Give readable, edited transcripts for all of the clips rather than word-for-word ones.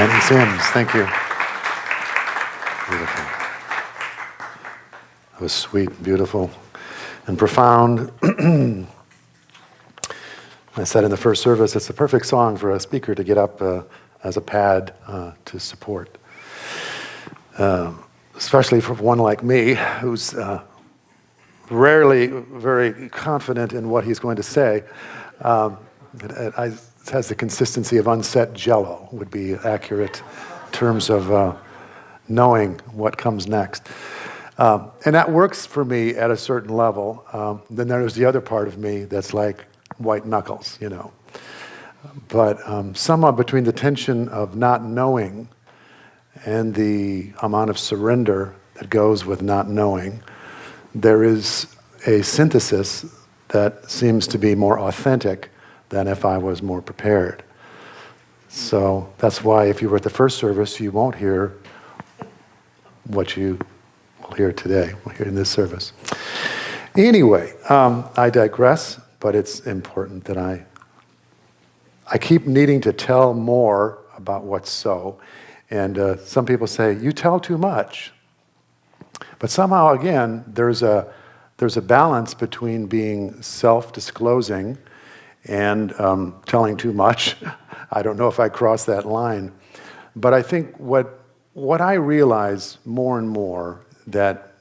And Sims, thank you. Beautiful. That was sweet, beautiful, and profound. I said in the first service, it's a perfect song for a speaker to get up as a pad to support. Especially for one like me, who's rarely very confident in what he's going to say. It has the consistency of unset Jell-O, would be accurate in terms of knowing what comes next. And that works for me at a certain level. Then there's the other part of me that's like white knuckles, you know. But somewhat between the tension of not knowing and the amount of surrender that goes with not knowing, there is a synthesis that seems to be more authentic than if I was more prepared. So that's why if you were at the first service, you won't hear what you will hear today, here in this service. Anyway, I digress, but it's important that I keep needing to tell more about what's so. And some people say, you tell too much. But somehow, again, there's a balance between being self-disclosing and telling too much. I don't know if I cross that line. But I think what I realize more and more, that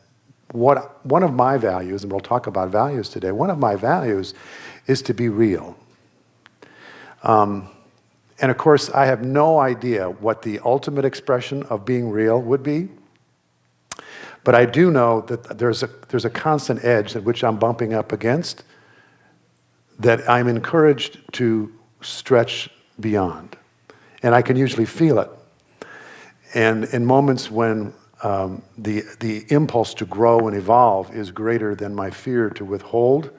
one of my values, and we'll talk about values today, one of my values is to be real. And of course, I have no idea what the ultimate expression of being real would be. But I do know that there's a constant edge at which I'm bumping up against that I'm encouraged to stretch beyond. And I can usually feel it. And in moments when the impulse to grow and evolve is greater than my fear to withhold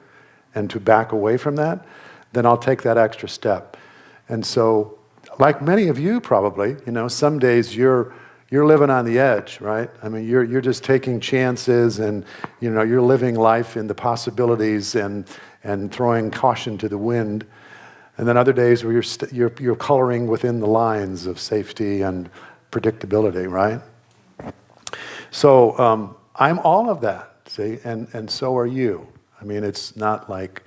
and to back away from that, then I'll take that extra step. And so, like many of you probably, you know, some days you're living on the edge, right? I mean, you're just taking chances, and you know, you're living life in the possibilities and throwing caution to the wind. And then other days where you're coloring within the lines of safety and predictability, right? So I'm all of that, see, and so are you. I mean, it's not like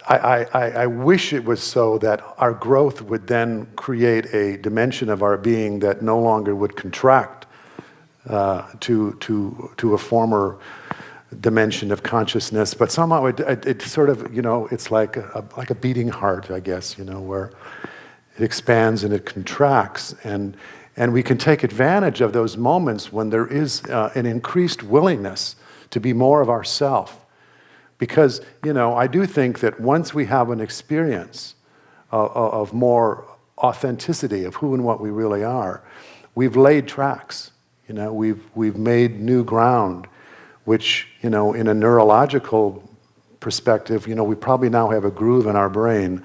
I wish it was so that our growth would then create a dimension of our being that no longer would contract to a former dimension of consciousness, but somehow it sort of, you know, it's like a beating heart, I guess, you know, where it expands and it contracts, and we can take advantage of those moments when there is an increased willingness to be more of ourself. Because, you know, I do think that once we have an experience of more authenticity of who and what we really are, we've laid tracks. You know, we've made new ground, which, you know, in a neurological perspective, you know, we probably now have a groove in our brain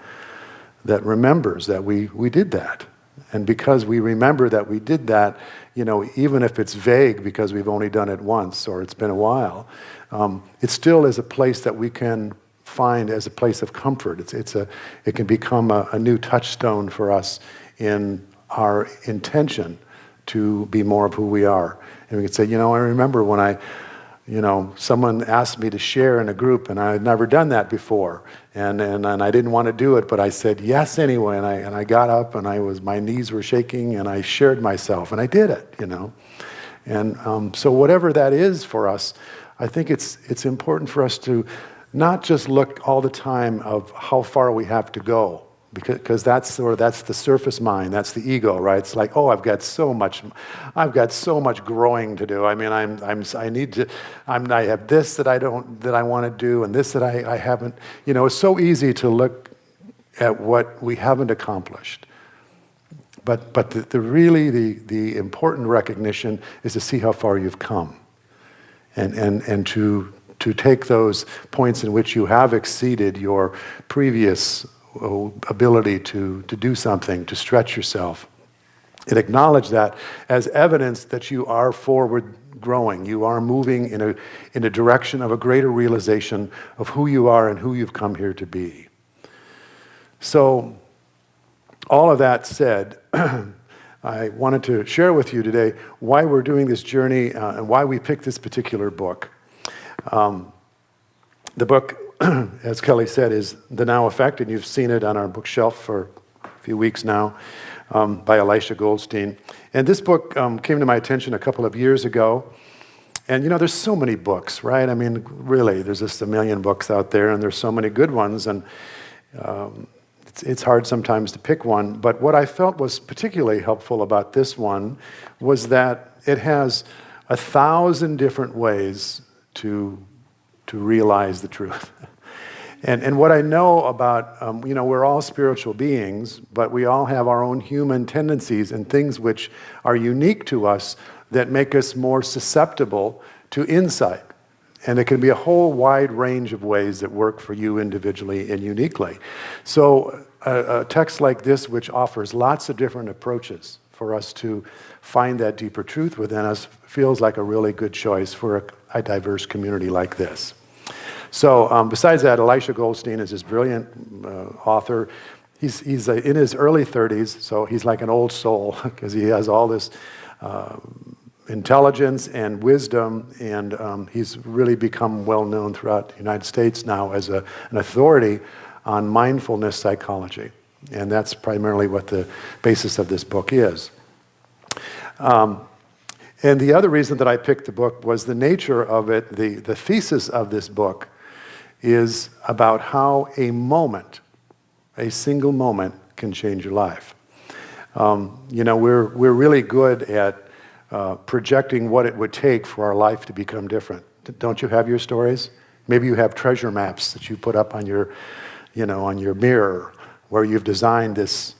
that remembers that we did that. And because we remember that we did that, you know, even if it's vague because we've only done it once or it's been a while, it still is a place that we can find as a place of comfort. It can become a new touchstone for us in our intention to be more of who we are. And we can say, you know, I remember when someone asked me to share in a group, and I had never done that before, and I didn't want to do it, but I said yes anyway, and I got up, and my knees were shaking, and I shared myself, and I did it, you know. And so whatever that is for us, I think it's important for us to not just look all the time of how far we have to go, because that's the surface mind, that's the ego, right? It's like, oh, I've got so much growing to do. I mean, I have this that I want to do, and this that I haven't. You know, it's so easy to look at what we haven't accomplished. But the important recognition is to see how far you've come, and to take those points in which you have exceeded your previous ability to do something, to stretch yourself, and acknowledge that as evidence that you are forward growing. You are moving in a direction of a greater realization of who you are and who you've come here to be. So, all of that said, I wanted to share with you today why we're doing this journey and why we picked this particular book. The book, as Kelly said, is The Now Effect, and you've seen it on our bookshelf for a few weeks now, by Elisha Goldstein. And this book came to my attention a couple of years ago. And there's so many books, right? I mean, really, there's just a million books out there, and there's so many good ones, and it's hard sometimes to pick one. But what I felt was particularly helpful about this one was that it has 1,000 different ways to realize the truth. And what I know about, we're all spiritual beings, but we all have our own human tendencies and things which are unique to us that make us more susceptible to insight. And it can be a whole wide range of ways that work for you individually and uniquely. So a text like this, which offers lots of different approaches for us to find that deeper truth within us, feels like a really good choice for a diverse community like this. So besides that, Elisha Goldstein is this brilliant author. He's in his early 30s, so he's like an old soul because he has all this intelligence and wisdom, and he's really become well known throughout the United States now as an authority on mindfulness psychology. And that's primarily what the basis of this book is. And the other reason that I picked the book was the nature of it. The thesis of this book is about how a moment, a single moment, can change your life. We're really good at projecting what it would take for our life to become different. Don't you have your stories? Maybe you have treasure maps that you put up on your mirror, where you've designed this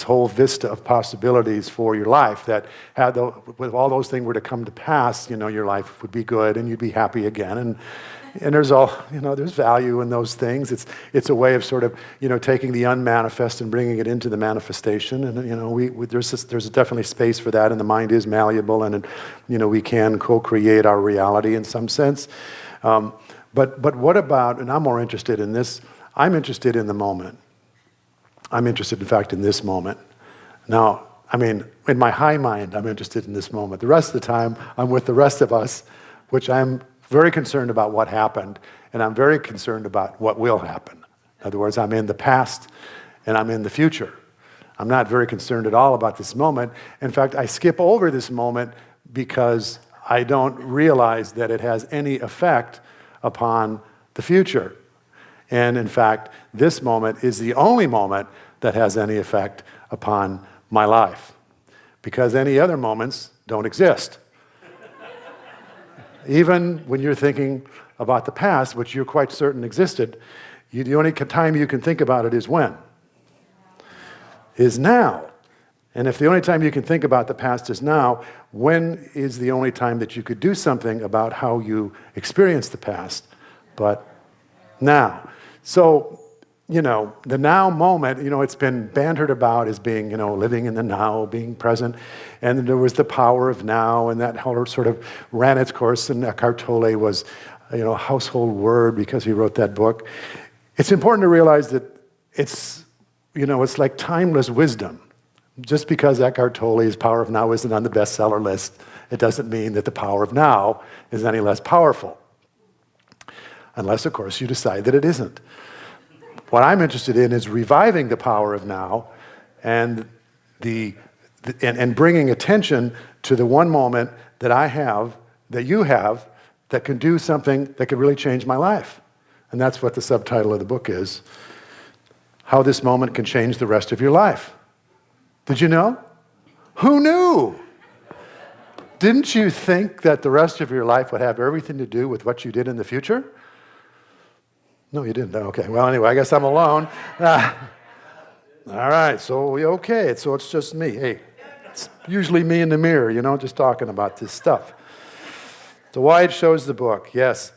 whole vista of possibilities for your life that if all those things were to come to pass, your life would be good and you'd be happy again. And there's there's value in those things. It's a way of sort of, taking the unmanifest and bringing it into the manifestation. And, there's definitely space for that, and the mind is malleable, and, we can co-create our reality in some sense. But what about, and I'm more interested in this, I'm interested in the moment. I'm interested, in fact, in this moment. Now, in my high mind, I'm interested in this moment. The rest of the time, I'm with the rest of us, which I'm very concerned about what happened, and I'm very concerned about what will happen. In other words, I'm in the past and I'm in the future. I'm not very concerned at all about this moment. In fact, I skip over this moment because I don't realize that it has any effect upon the future. And in fact, this moment is the only moment that has any effect upon my life, because any other moments don't exist. Even when you're thinking about the past, which you're quite certain existed, the only time you can think about it is when? Is now. And if the only time you can think about the past is now, when is the only time that you could do something about how you experience the past but now? So, the now moment, it's been bantered about as being, living in the now, being present. And there was the power of now, and that whole sort of ran its course, and Eckhart Tolle was, a household word because he wrote that book. It's important to realize that it's like timeless wisdom. Just because Eckhart Tolle's Power of Now isn't on the bestseller list, it doesn't mean that the power of now is any less powerful. Unless, of course, you decide that it isn't. What I'm interested in is reviving the power of now and and bringing attention to the one moment that I have, that you have, that can do something that could really change my life. And that's what the subtitle of the book is, How This Moment Can Change the Rest of Your Life. Did you know? Who knew? Didn't you think that the rest of your life would have everything to do with what you did in the future? No, you didn't. Okay. Well, anyway, I guess I'm alone. All right. So it's just me. Hey, it's usually me in the mirror, just talking about this stuff. So why it shows the book, yes.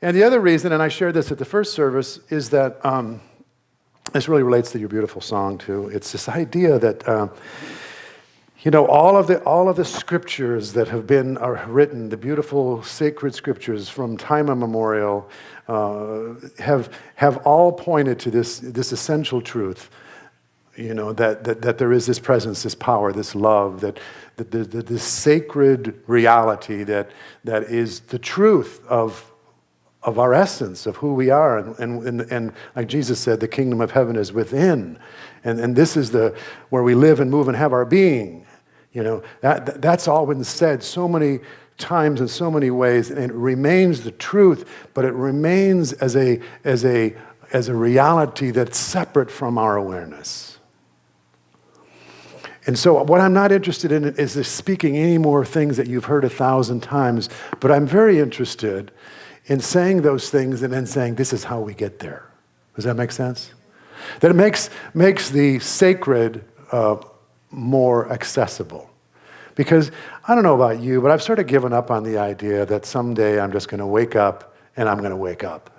And the other reason, and I shared this at the first service, is that this really relates to your beautiful song too. It's this idea that all of the scriptures that are written, the beautiful sacred scriptures from time immemorial, have all pointed to this essential truth. that there is this presence, this power, this love, that this sacred reality that is the truth of our essence, of who we are. And like Jesus said, the kingdom of heaven is within. And this is where we live and move and have our being. That's all been said so many times in so many ways, and it remains the truth, but it remains as a reality that's separate from our awareness. And so what I'm not interested in is speaking any more things that you've heard 1,000 times, but I'm very interested in saying those things and then saying, this is how we get there. Does that make sense? That it makes the sacred more accessible. Because I don't know about you, but I've sort of given up on the idea that someday I'm just going to wake up and I'm going to wake up.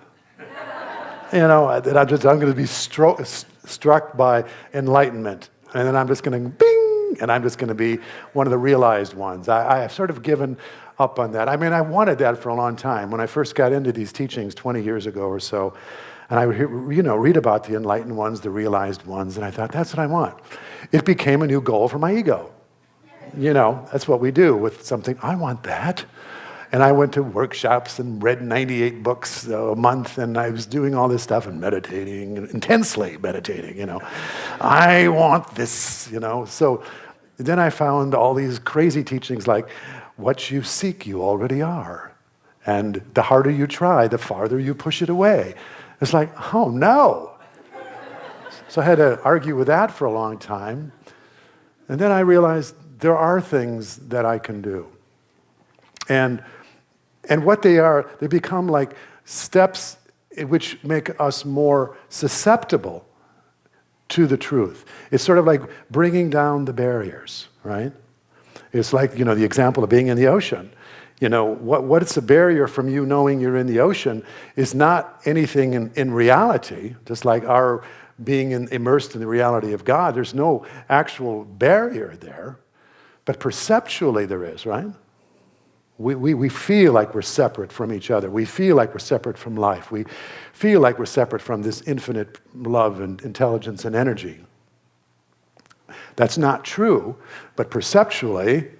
That I'm going to be struck by enlightenment. And then I'm just going to bing, and I'm just going to be one of the realized ones. I've sort of given up on that. I mean, I wanted that for a long time. When I first got into these teachings 20 years ago or so, and I would read about the enlightened ones, the realized ones, and I thought, that's what I want. It became a new goal for my ego. That's what we do with something. I want that. And I went to workshops and read 98 books a month, and I was doing all this stuff and meditating, intensely meditating, I want this, So then I found all these crazy teachings like, what you seek, you already are. And the harder you try, the farther you push it away. It's like, oh, no. So I had to argue with that for a long time. And then I realized there are things that I can do. And what they are, they become like steps which make us more susceptible to the truth. It's sort of like bringing down the barriers, right? It's like, the example of being in the ocean. What's a barrier from you knowing you're in the ocean is not anything in reality, just like our being immersed in the reality of God. There's no actual barrier there, but perceptually there is, right? We feel like we're separate from each other. We feel like we're separate from life. We feel like we're separate from this infinite love and intelligence and energy. That's not true, but perceptually,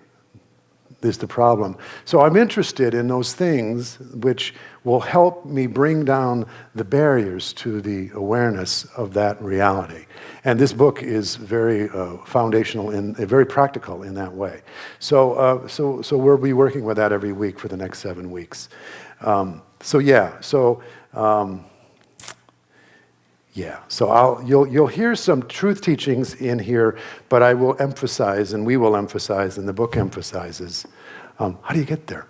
is the problem. So I'm interested in those things which will help me bring down the barriers to the awareness of that reality. And this book is very foundational and very practical in that way. So we'll be working with that every week for the next 7 weeks. So you'll hear some truth teachings in here, but I will emphasize, and we will emphasize, and the book emphasizes, how do you get there,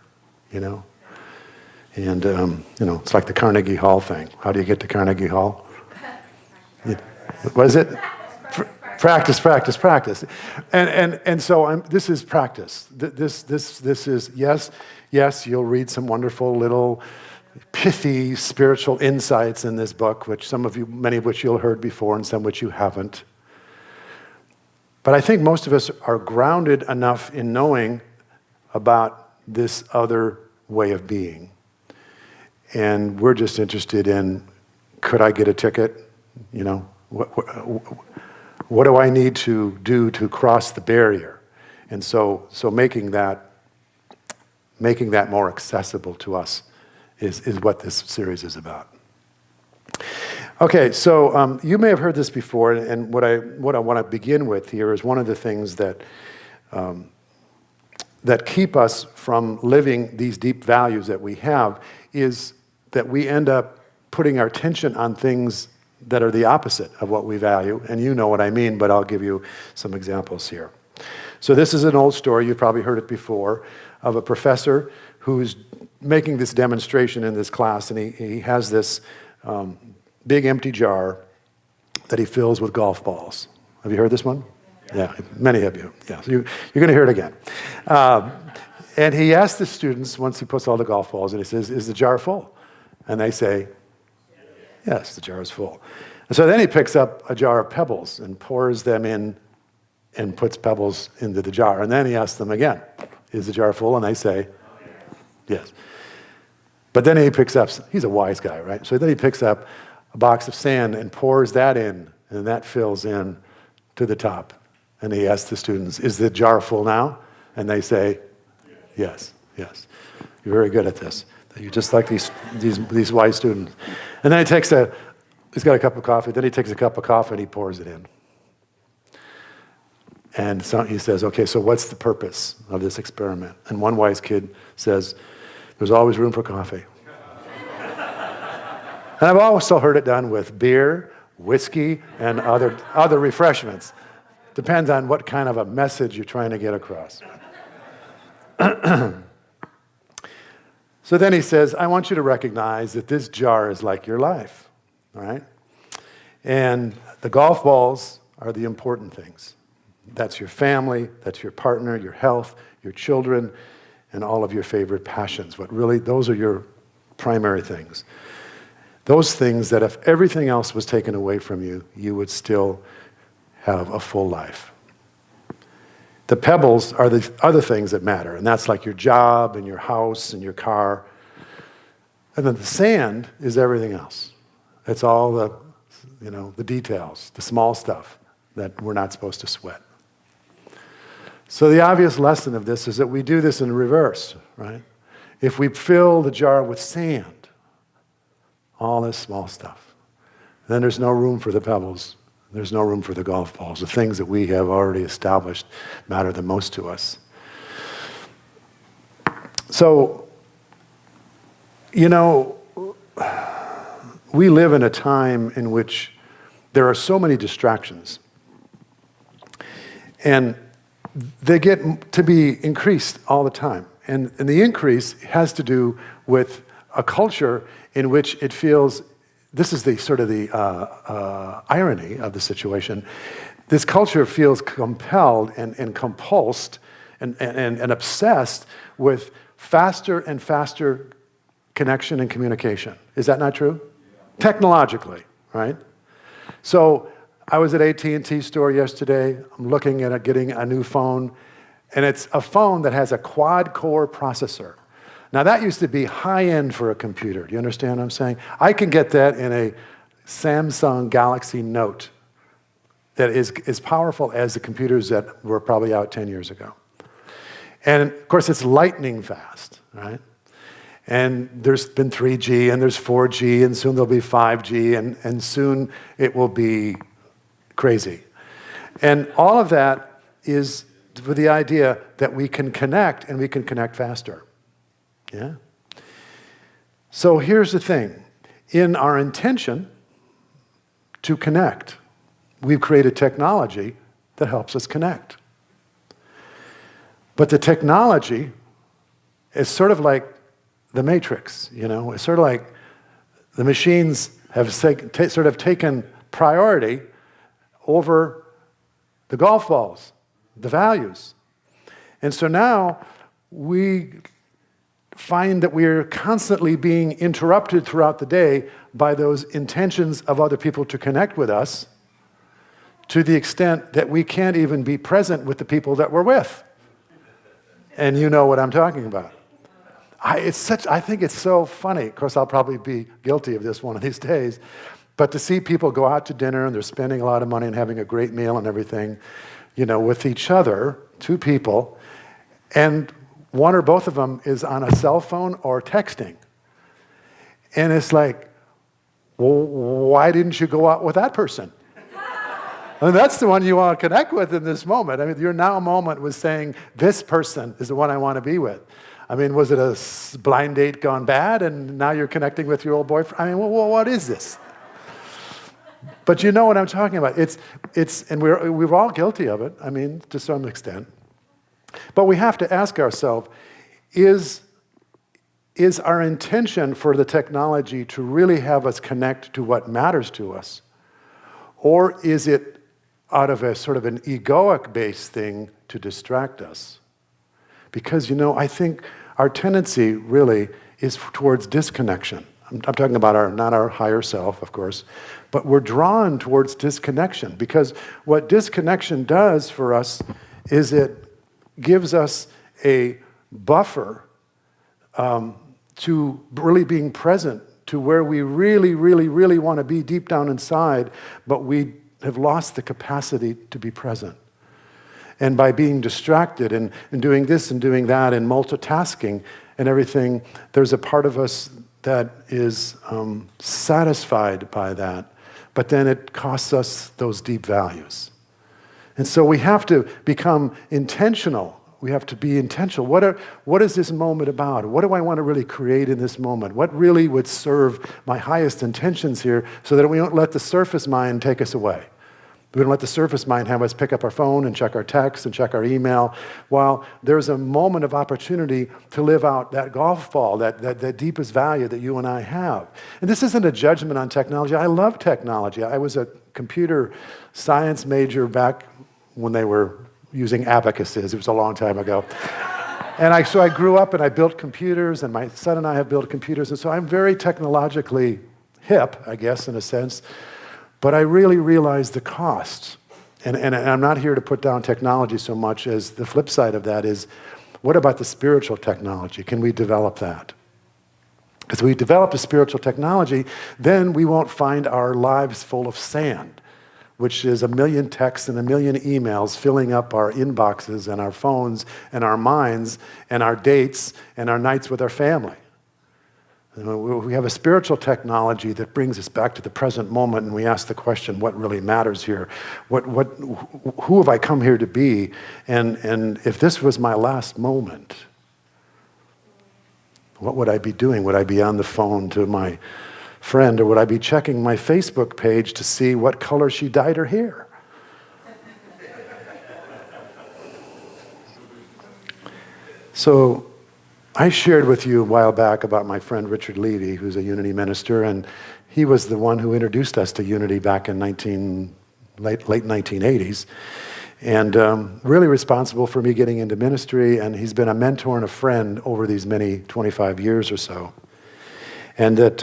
And, it's like the Carnegie Hall thing. How do you get to Carnegie Hall? What is it? Practice, practice, practice. And so this is practice. This is, yes, you'll read some wonderful little pithy spiritual insights in this book, which many of which you'll heard before and some which you haven't. But I think most of us are grounded enough in knowing about this other way of being. And we're just interested in, could I get a ticket? What do I need to do to cross the barrier? And so making that more accessible to us is what this series is about. Okay, so you may have heard this before, and what I want to begin with here is one of the things that keep us from living these deep values that we have is that we end up putting our attention on things that are the opposite of what we value. And you know what I mean, but I'll give you some examples here. So this is an old story, you've probably heard it before, of a professor who's making this demonstration in this class, and he has this big empty jar that he fills with golf balls. Have you heard this one? Yeah, many of you. Yeah, so you're going to hear it again. And he asks the students, once he puts all the golf balls in, he says, is the jar full? And they say, yes, the jar is full. And so then he picks up a jar of pebbles and pours them in and puts pebbles into the jar. And then he asks them again, is the jar full? And they say, yes. But then he picks up, he's a wise guy, right? So then he picks up a box of sand and pours that in, and that fills in to the top. And he asks the students, is the jar full now? And they say, yes, yes. You're very good at this. You're just like these wise students. And then he's got a cup of coffee, then he takes a cup of coffee and he pours it in. And so he says, okay, so what's the purpose of this experiment? And one wise kid says, there's always room for coffee. And I've also heard it done with beer, whiskey, and other refreshments. Depends on what kind of a message you're trying to get across. So then he says, I want you to recognize that this jar is like your life, all right? And the golf balls are the important things. That's your family, that's your partner, your health, your children, and all of your favorite passions. But really, those are your primary things. Those things that if everything else was taken away from you, you would still have a full life. The pebbles are the other things that matter, and that's like your job and your house and your car. And then the sand is everything else. It's all the details, the small stuff that we're not supposed to sweat. So the obvious lesson of this is that we do this in reverse, right? If we fill the jar with sand, all this small stuff, then there's no room for the pebbles. There's no room for the golf balls. The things that we have already established matter the most to us. So, we live in a time in which there are so many distractions. And they get to be increased all the time. And the increase has to do with a culture in which it feels, this is the sort of the irony of the situation, this culture feels compelled and compulsed and obsessed with faster and faster connection and communication. Is that not true? Yeah. Technologically, right? So I was at AT&T store yesterday. I'm looking at getting a new phone, and it's a phone that has a quad-core processor. Now, that used to be high-end for a computer. Do you understand what I'm saying? I can get that in a Samsung Galaxy Note that is as powerful as the computers that were probably out 10 years ago. And, of course, it's lightning fast, right? And there's been 3G, and there's 4G, and soon there'll be 5G, and soon it will be crazy. And all of that is with the idea that we can connect, and we can connect faster. Yeah? So here's the thing. In our intention to connect, we've created technology that helps us connect. But the technology is sort of like the Matrix, It's sort of like the machines have sort of taken priority over the golf balls, the values. And so now we find that we're constantly being interrupted throughout the day by those intentions of other people to connect with us, to the extent that we can't even be present with the people that we're with. And you know what I'm talking about. I think it's so funny. Of course, I'll probably be guilty of this one of these days. But to see people go out to dinner and they're spending a lot of money and having a great meal and everything, with each other, two people, and one or both of them is on a cell phone or texting. And it's like, well, why didn't you go out with that person? And that's the one you want to connect with in this moment. I mean, your now moment was saying, this person is the one I want to be with. I mean, was it a blind date gone bad and now you're connecting with your old boyfriend? I mean, well, what is this? But you know what I'm talking about. And we're all guilty of it, I mean, to some extent. But we have to ask ourselves, is our intention for the technology to really have us connect to what matters to us? Or is it out of a sort of an egoic-based thing to distract us? Because, I think our tendency really is towards disconnection. I'm talking about not our higher self, of course, but we're drawn towards disconnection because what disconnection does for us is it gives us a buffer to really being present to where we really, really, really want to be deep down inside, but we have lost the capacity to be present. And by being distracted and doing this and doing that and multitasking and everything, there's a part of us that is satisfied by that, but then it costs us those deep values. And so we have to become intentional. We have to be intentional. What is this moment about? What do I want to really create in this moment? What really would serve my highest intentions here so that we don't let the surface mind take us away? We don't let the surface mind have us pick up our phone and check our text and check our email, while there's a moment of opportunity to live out that golf ball, that deepest value that you and I have. And this isn't a judgment on technology. I love technology. I was a computer science major back when they were using abacuses. It was a long time ago. And so I grew up and I built computers, and my son and I have built computers, and so I'm very technologically hip, I guess, in a sense. But I really realize the costs. And I'm not here to put down technology so much as the flip side of that is, what about the spiritual technology? Can we develop that? As we develop the spiritual technology, then we won't find our lives full of sand, which is 1 million texts and 1 million emails filling up our inboxes and our phones and our minds and our dates and our nights with our family. We have a spiritual technology that brings us back to the present moment, and we ask the question, what really matters here? Who have I come here to be? And if this was my last moment, what would I be doing? Would I be on the phone to my friend, or would I be checking my Facebook page to see what color she dyed her hair? So I shared with you a while back about my friend Richard Levy, who's a Unity minister, and he was the one who introduced us to Unity back in late 1980s, and really responsible for me getting into ministry, and he's been a mentor and a friend over these many 25 years or so. And that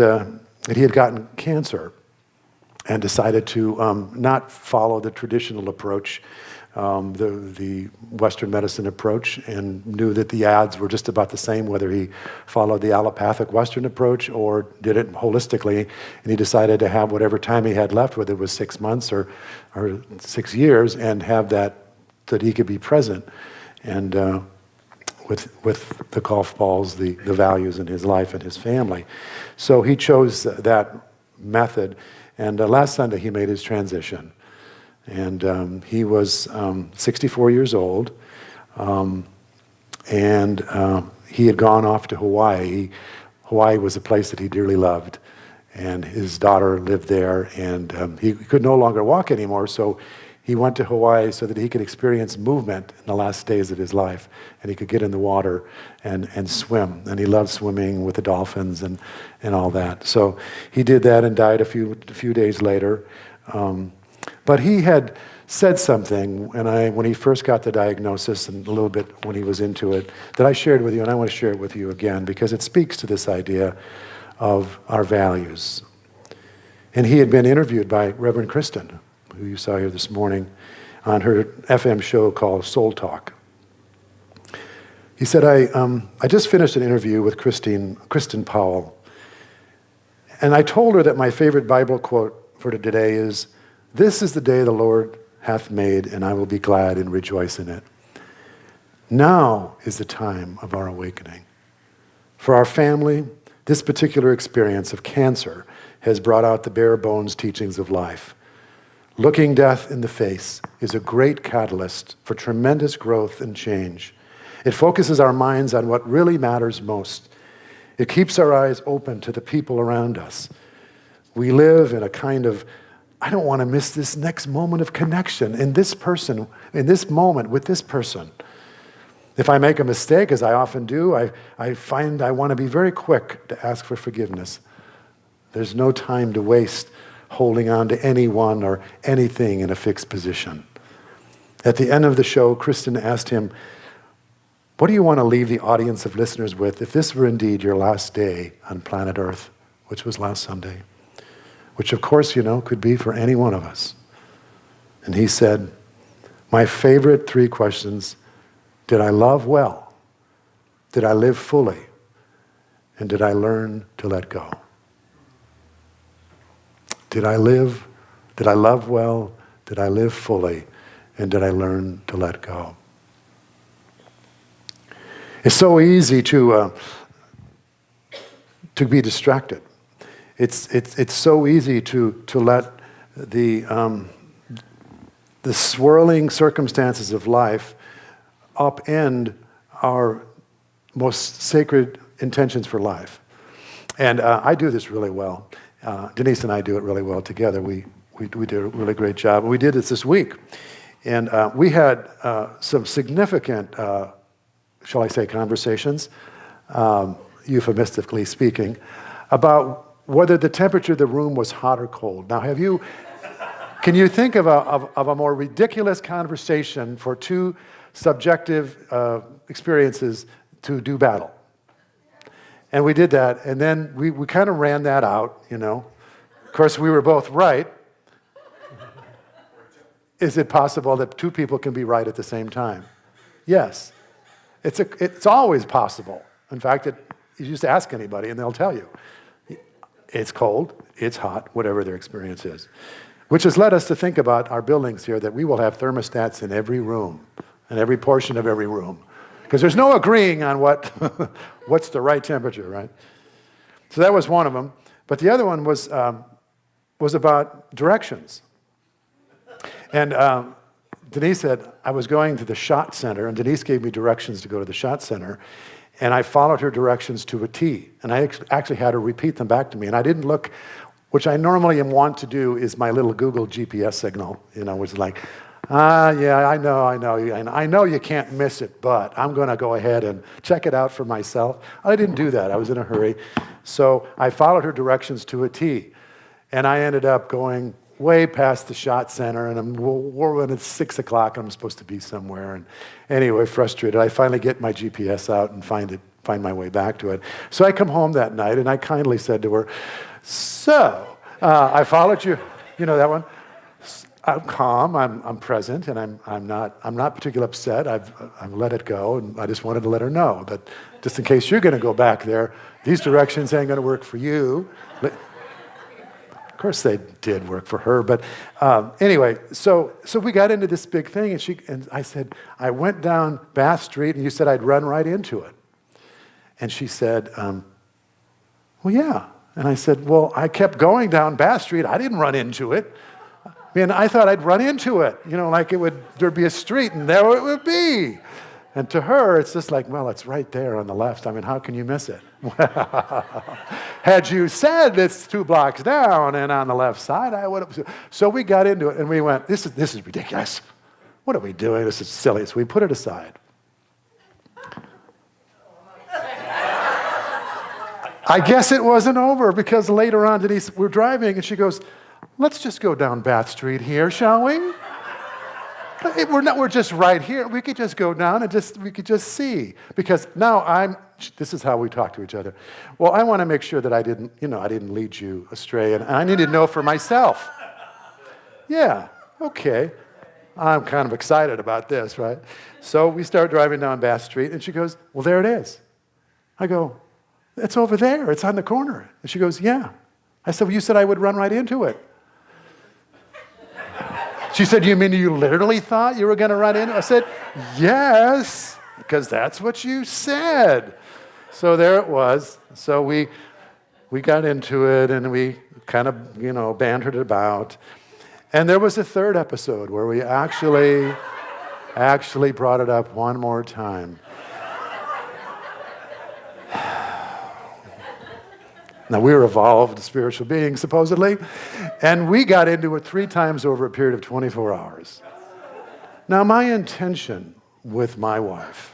he had gotten cancer and decided to not follow the traditional approach, the Western medicine approach, and knew that the odds were just about the same whether he followed the allopathic Western approach or did it holistically. And he decided to have whatever time he had left, whether it was 6 months or 6 years, and have that he could be present and with the golf balls, the values in his life and his family. So he chose that method, and last Sunday he made his transition. And he was 64 years old, and he had gone off to Hawaii. Hawaii was a place that he dearly loved, and his daughter lived there, and he could no longer walk anymore, so he went to Hawaii so that he could experience movement in the last days of his life, and he could get in the water and swim. And he loved swimming with the dolphins and all that. So he did that and died a few days later. But he had said something when he first got the diagnosis, and a little bit when he was into it, that I shared with you, and I want to share it with you again because it speaks to this idea of our values. And he had been interviewed by Reverend Kristen, who you saw here this morning, on her FM show called Soul Talk. He said, I just finished an interview with Kristen Powell, and I told her that my favorite Bible quote for today is, "This is the day the Lord hath made, and I will be glad and rejoice in it." Now is the time of our awakening. For our family, this particular experience of cancer has brought out the bare bones teachings of life. Looking death in the face is a great catalyst for tremendous growth and change. It focuses our minds on what really matters most. It keeps our eyes open to the people around us. We live in a kind of, I don't want to miss this next moment of connection in this person, in this moment with this person. If I make a mistake, as I often do, I find I want to be very quick to ask for forgiveness. There's no time to waste holding on to anyone or anything in a fixed position. At the end of the show, Kristen asked him, "What do you want to leave the audience of listeners with if this were indeed your last day on planet Earth?" Which was last Sunday. Which, of course, could be for any one of us. And he said, "My favorite 3 questions: did I love well? Did I live fully? And did I learn to let go?" Did I love well? Did I live fully? And did I learn to let go? It's so easy to be distracted. It's so easy to let the swirling circumstances of life upend our most sacred intentions for life. And I do this really well. Denise and I do it really well together. We do a really great job. We did this week. And we had some significant, shall I say, conversations, euphemistically speaking, about whether the temperature of the room was hot or cold. Now, can you think of a more ridiculous conversation for two subjective experiences to do battle? And we did that, and then we kind of ran that out, you know. Of course, we were both right. Is it possible that two people can be right at the same time? Yes. It's always possible. In fact, you just ask anybody, and they'll tell you. It's cold, it's hot, whatever their experience is. Which has led us to think about our buildings here, that we will have thermostats in every room, in every portion of every room. Because there's no agreeing on what's the right temperature, right? So that was one of them. But the other one was about directions. And Denise said, I was going to the shot center, and Denise gave me directions to go to the shot center, and I followed her directions to a T. And I actually had her repeat them back to me. And I didn't look, which I normally am wont to do, is my little Google GPS signal, you know, which is like, yeah, I know you can't miss it, but I'm going to go ahead and check it out for myself. I didn't do that. I was in a hurry. So I followed her directions to a T. And I ended up going way past the shot center, and when it's 6 o'clock, and I'm supposed to be somewhere. And anyway, frustrated, I finally get my GPS out and find my way back to it. So I come home that night, and I kindly said to her, so, I followed you, you know that one? I'm calm, I'm present, and I'm not particularly upset. I've let it go, and I just wanted to let her know that just in case you're going to go back there, these directions ain't going to work for you. Of course they did work for her, but anyway, so we got into this big thing, and I said, I went down Bath Street, and you said I'd run right into it. And she said, well, yeah. And I said, well, I kept going down Bath Street. I didn't run into it. I mean, I thought I'd run into it, you know, like there'd be a street, and there it would be. And to her, it's just like, well, it's right there on the left. I mean, how can you miss it? Had you said it's 2 blocks down and on the left side, I would have. So we got into it, and we went, this is ridiculous. What are we doing? This is silly. So we put it aside. I guess it wasn't over, because later on, Denise, we're driving, and she goes, let's just go down Bath Street here, shall we? We're just right here. We could just go down and we could just see. Because now this is how we talk to each other. Well, I want to make sure that I didn't lead you astray, and I need to know for myself. Yeah, okay. I'm kind of excited about this, right? So we start driving down Bath Street, and she goes, well, there it is. I go, it's over there. It's on the corner. And she goes, yeah. I said, well, you said I would run right into it. She said, you mean you literally thought you were going to run into it? I said, yes, because that's what you said. So there it was. So we got into it, and we kind of, bantered about. And there was a third episode where we actually brought it up one more time. Now, we're evolved spiritual beings, supposedly, and we got into it 3 times over a period of 24 hours. Now, my intention with my wife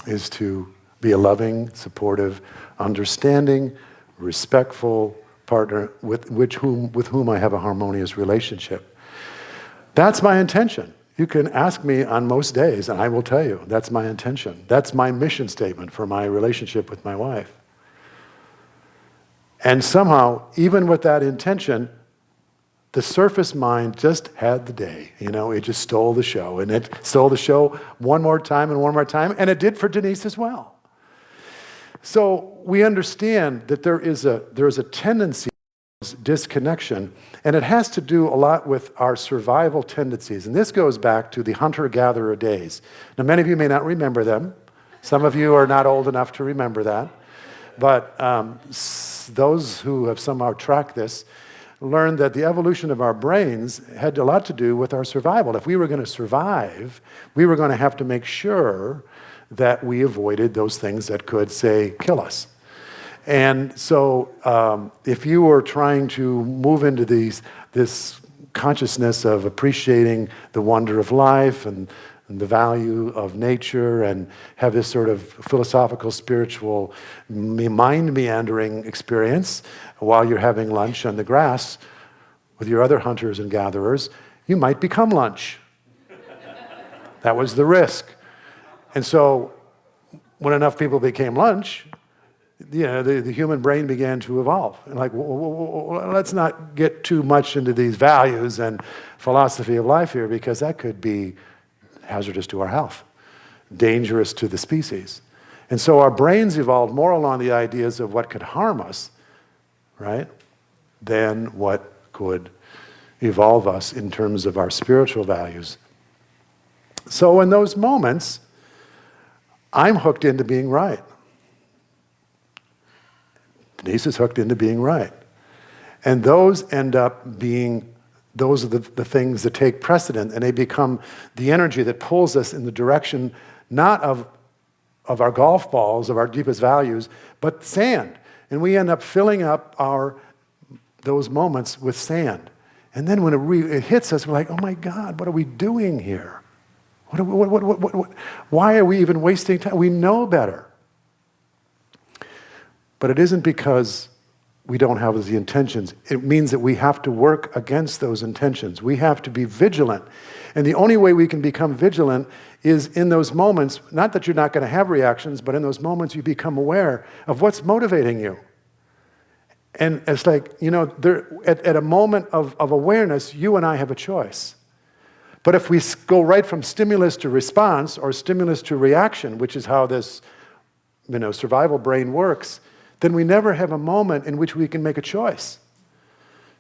is to be a loving, supportive, understanding, respectful partner with whom I have a harmonious relationship. That's my intention. You can ask me on most days, and I will tell you, that's my intention. That's my mission statement for my relationship with my wife. And somehow, even with that intention, the surface mind just had the day. It just stole the show. And it stole the show one more time, and it did for Denise as well. So we understand that there is a tendency disconnection, and it has to do a lot with our survival tendencies. And this goes back to the hunter-gatherer days. Now, many of you may not remember them. Some of you are not old enough to remember that. But those who have somehow tracked this learned that the evolution of our brains had a lot to do with our survival. If we were going to survive, we were going to have to make sure that we avoided those things that could, say, kill us. And so if you were trying to move into this consciousness of appreciating the wonder of life and the value of nature and have this sort of philosophical, spiritual, mind-meandering experience while you're having lunch on the grass with your other hunters and gatherers, you might become lunch. That was the risk. And so when enough people became lunch, the human brain began to evolve. And like, let's not get too much into these values and philosophy of life here, because that could be hazardous to our health, dangerous to the species. And so our brains evolved more along the ideas of what could harm us, right, than what could evolve us in terms of our spiritual values. So in those moments, I'm hooked into being right. Denise is hooked into being right. And those end up being, those are the things that take precedent, and they become the energy that pulls us in the direction not of our golf balls, of our deepest values, but sand. And we end up filling up those moments with sand. And then when it hits us, we're like, oh my God, what are we doing here? Why are we even wasting time? We know better. But it isn't because we don't have the intentions. It means that we have to work against those intentions. We have to be vigilant. And the only way we can become vigilant is in those moments, not that you're not going to have reactions, but in those moments you become aware of what's motivating you. And it's like, at a moment of awareness, you and I have a choice. But if we go right from stimulus to response or stimulus to reaction, which is how this survival brain works, then we never have a moment in which we can make a choice.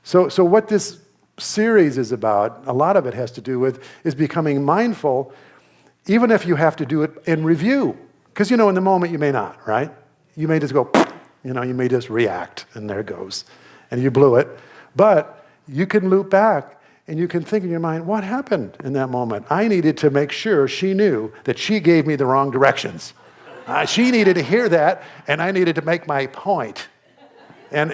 So what this series is about, a lot of it has to do with, is becoming mindful, even if you have to do it in review. Because, in the moment you may not, right? You may just go, you may just react, and there it goes. And you blew it. But you can loop back, and you can think in your mind, what happened in that moment? I needed to make sure she knew that she gave me the wrong directions. She needed to hear that, and I needed to make my point. And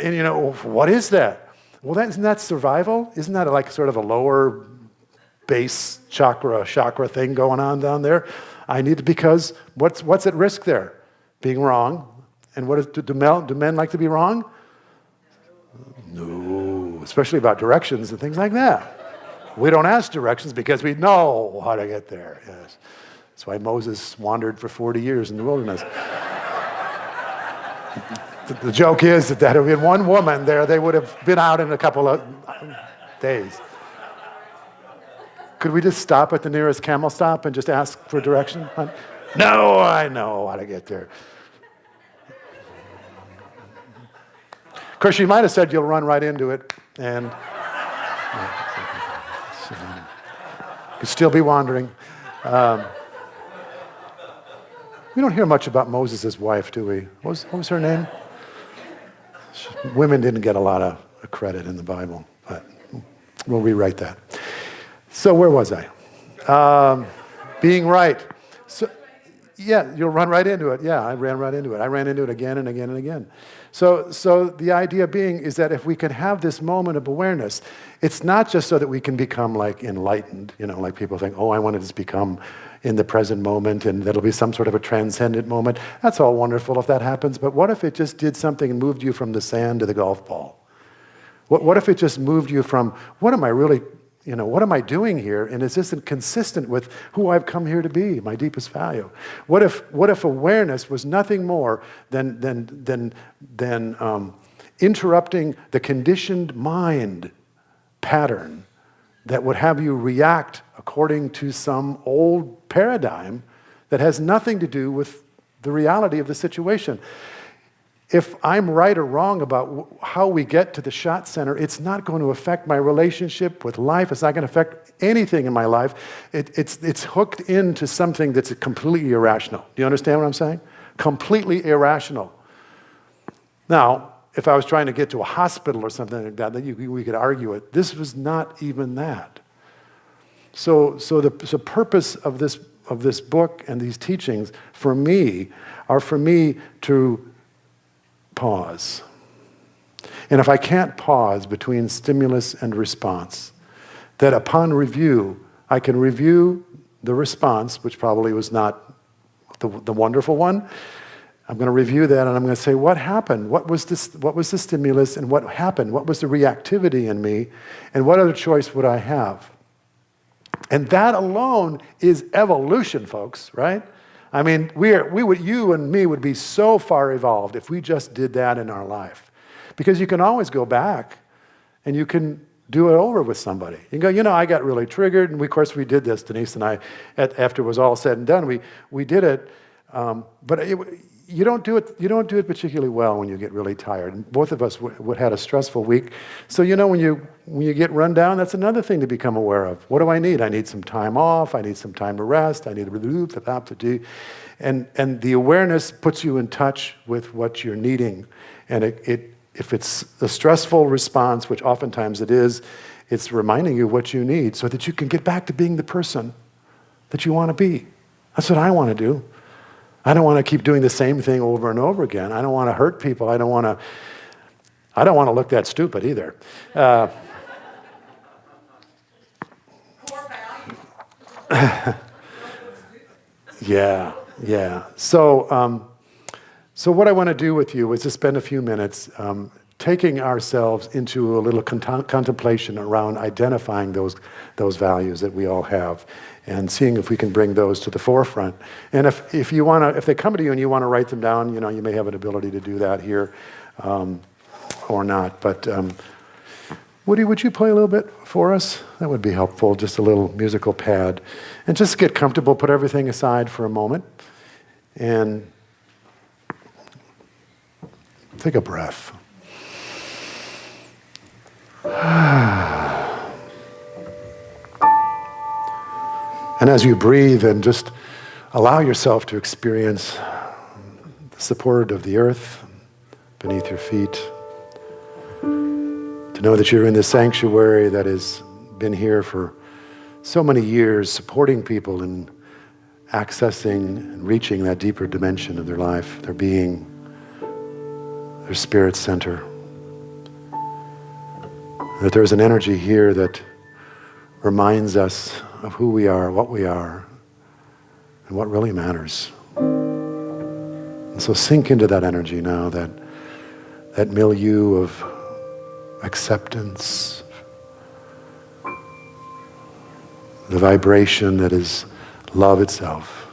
what is that? Well, isn't that survival? Isn't that like sort of a lower base chakra thing going on down there? Because what's at risk there? Being wrong. And do men like to be wrong? No, especially about directions and things like that. We don't ask directions because we know how to get there. Yes. That's why Moses wandered for 40 years in the wilderness. The joke is that had there been one woman there, they would have been out in a couple of days. Could we just stop at the nearest camel stop and just ask for direction? No, I know how to get there. Of course, she might have said, you'll run right into it, and you'd still be wandering. We don't hear much about Moses' wife, do we? What was her name? Women didn't get a lot of credit in the Bible, but we'll rewrite that. So where was I? Being right. So, yeah, you'll run right into it. Yeah, I ran right into it. I ran into it again and again and again. So the idea being is that if we can have this moment of awareness, it's not just so that we can become like enlightened, like people think, oh, I want to just become in the present moment and that'll be some sort of a transcendent moment. That's all wonderful if that happens, but what if it just did something and moved you from the sand to the golf ball? What if it just moved you from, what am I doing here? And is this consistent with who I've come here to be, my deepest value? What if awareness was nothing more than interrupting the conditioned mind pattern that would have you react according to some old paradigm that has nothing to do with the reality of the situation? if I'm right or wrong about how we get to the shot center, it's not going to affect my relationship with life. It's not going to affect anything in my life. It's hooked into something that's completely irrational. Do you understand what I'm saying? Completely irrational. Now, if I was trying to get to a hospital or something like that, then we could argue it. This was not even that. So the purpose of this book and these teachings for me are for me to pause. And if I can't pause between stimulus and response, that upon review, I can review the response, which probably was not the wonderful one. I'm going to review that and I'm going to say, what happened? What was the stimulus and what happened? What was the reactivity in me? And what other choice would I have? And that alone is evolution, folks, right? I mean, you and me would be so far evolved if we just did that in our life. Because you can always go back and you can do it over with somebody. You can go, I got really triggered, and of course we did this, Denise and I, after it was all said and done, we did it, but you don't do it particularly well when you get really tired. And both of us had a stressful week. So when you get run down, that's another thing to become aware of. What do I need? I need some time off. I need some time to rest. I need to do. And the awareness puts you in touch with what you're needing. And if it's a stressful response, which oftentimes it is, it's reminding you what you need so that you can get back to being the person that you want to be. That's what I want to do. I don't want to keep doing the same thing over and over again. I don't want to hurt people. I don't want to look that stupid either. Yeah. So what I want to do with you is to spend a few minutes taking ourselves into a little contemplation around identifying those values that we all have, and seeing if we can bring those to the forefront. And if they come to you and you want to write them down, you may have an ability to do that here, or not. But Woody, would you play a little bit for us? That would be helpful. Just a little musical pad, and just get comfortable. Put everything aside for a moment, and take a breath. And as you breathe, and just allow yourself to experience the support of the earth beneath your feet, to know that you're in this sanctuary that has been here for so many years, supporting people in accessing and reaching that deeper dimension of their life, their being, their spirit center. That there's an energy here that reminds us of who we are, what we are, and what really matters. And so sink into that energy now, that milieu of acceptance, the vibration that is love itself.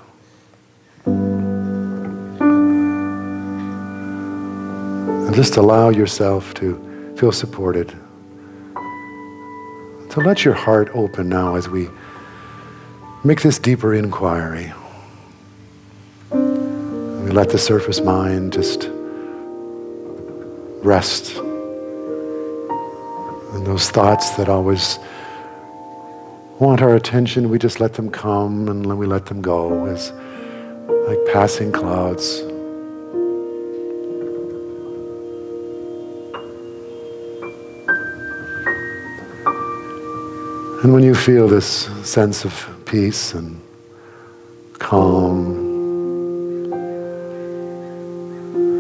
And just allow yourself to feel supported. So let your heart open now as we make this deeper inquiry. We let the surface mind just rest. And those thoughts that always want our attention, we just let them come and we let them go as like passing clouds. And when you feel this sense of peace and calm,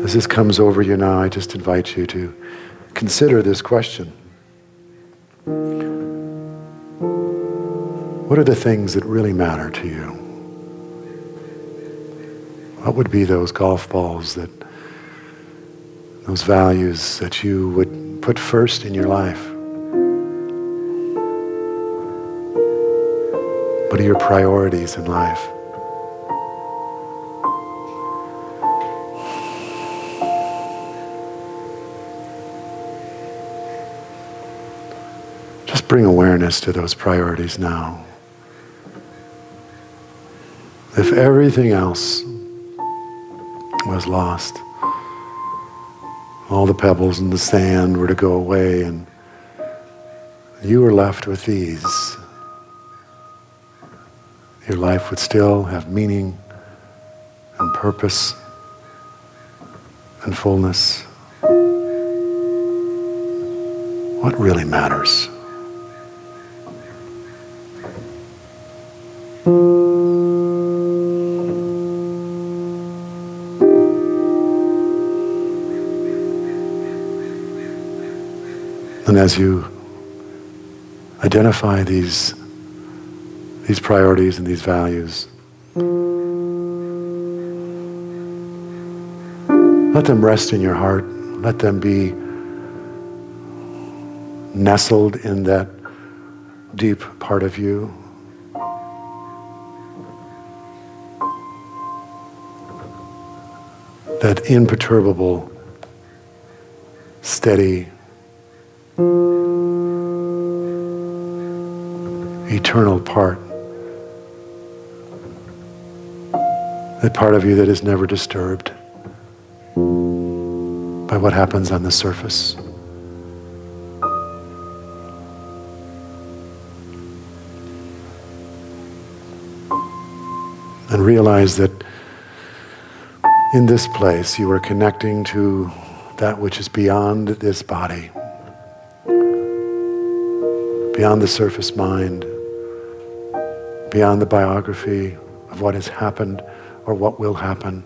as this comes over you now, I just invite you to consider this question. What are the things that really matter to you? What would be those golf balls, those values that you would put first in your life? What are your priorities in life? Just bring awareness to those priorities now. If everything else was lost, all the pebbles and the sand were to go away and you were left with these, your life would still have meaning and purpose and fullness. What really matters? And as you identify these priorities and these values, let them rest in your heart. Let them be nestled in that deep part of you. That imperturbable, steady, eternal part. That part of you that is never disturbed by what happens on the surface. And realize that in this place you are connecting to that which is beyond this body, beyond the surface mind, beyond the biography of what has happened or what will happen.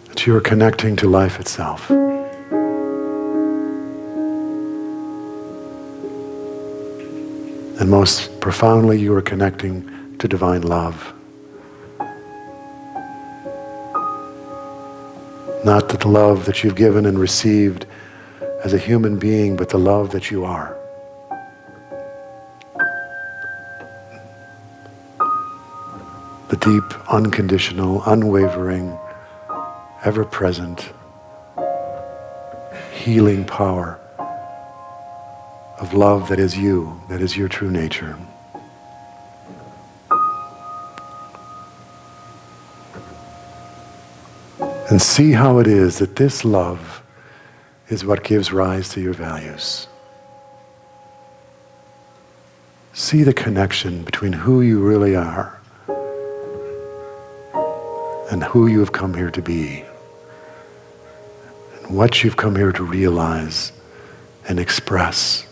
That you are connecting to life itself. And most profoundly, you are connecting to divine love. Not the love that you've given and received as a human being, but the love that you are. The deep, unconditional, unwavering, ever-present, healing power of love that is you, that is your true nature. And see how it is that this love is what gives rise to your values. See the connection between who you really are and who you have come here to be, and what you've come here to realize and express.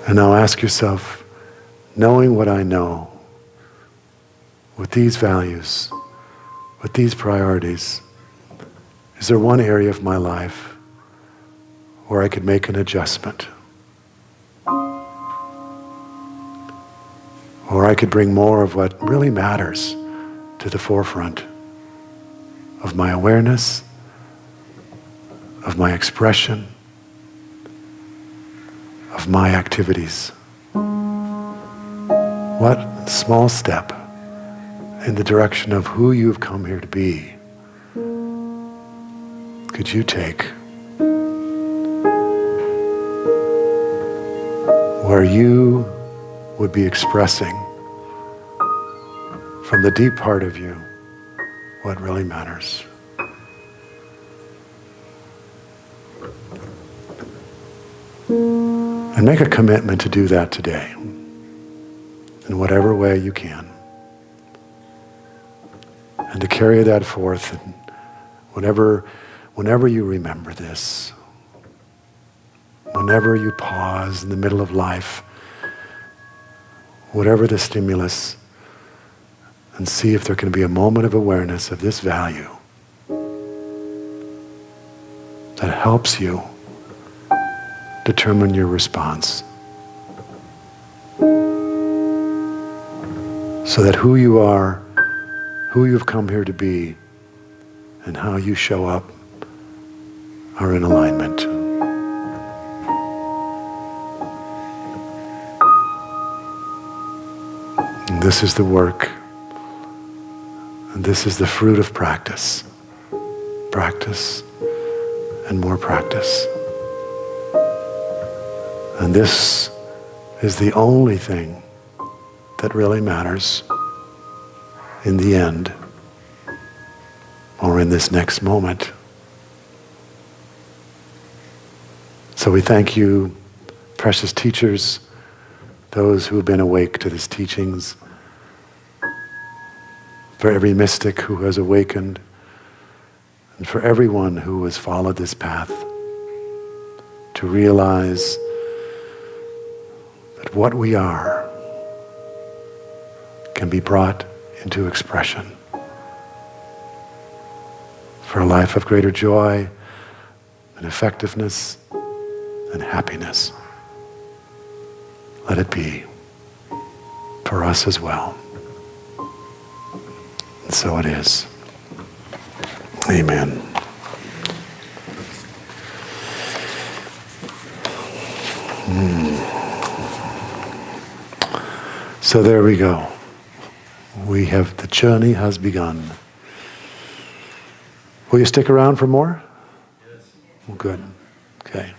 And now ask yourself, knowing what I know, with these values, with these priorities, is there one area of my life where I could make an adjustment? Or I could bring more of what really matters to the forefront of my awareness, of my expression, of my activities. What small step in the direction of who you've come here to be could you take where you would be expressing from the deep part of you what really matters? And make a commitment to do that today, in whatever way you can. And to carry that forth, and whenever you remember this, whenever you pause in the middle of life, whatever the stimulus, and see if there can be a moment of awareness of this value that helps you determine your response. So that who you are, who you've come here to be, and how you show up are in alignment. And this is the work, and this is the fruit of practice. Practice and more practice. And this is the only thing that really matters in the end or in this next moment. So we thank you, precious teachers, those who have been awake to these teachings, for every mystic who has awakened, and for everyone who has followed this path to realize that what we are can be brought into expression for a life of greater joy and effectiveness and happiness. Let it be for us as well. And so it is. Amen. So there we go. The journey has begun. Will you stick around for more? Yes. Well, good. Okay.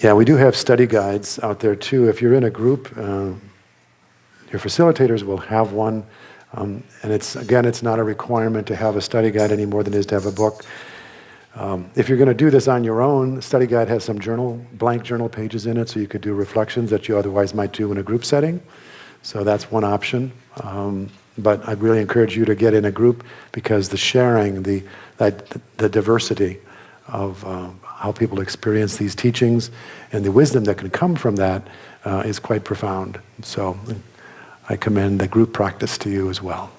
Yeah, we do have study guides out there too. If you're in a group, your facilitators will have one. And it's not a requirement to have a study guide any more than it is to have a book. If you're going to do this on your own, the study guide has some blank journal pages in it, so you could do reflections that you otherwise might do in a group setting. So that's one option. But I'd really encourage you to get in a group, because the sharing, the diversity of how people experience these teachings and the wisdom that can come from that is quite profound. So I commend the group practice to you as well.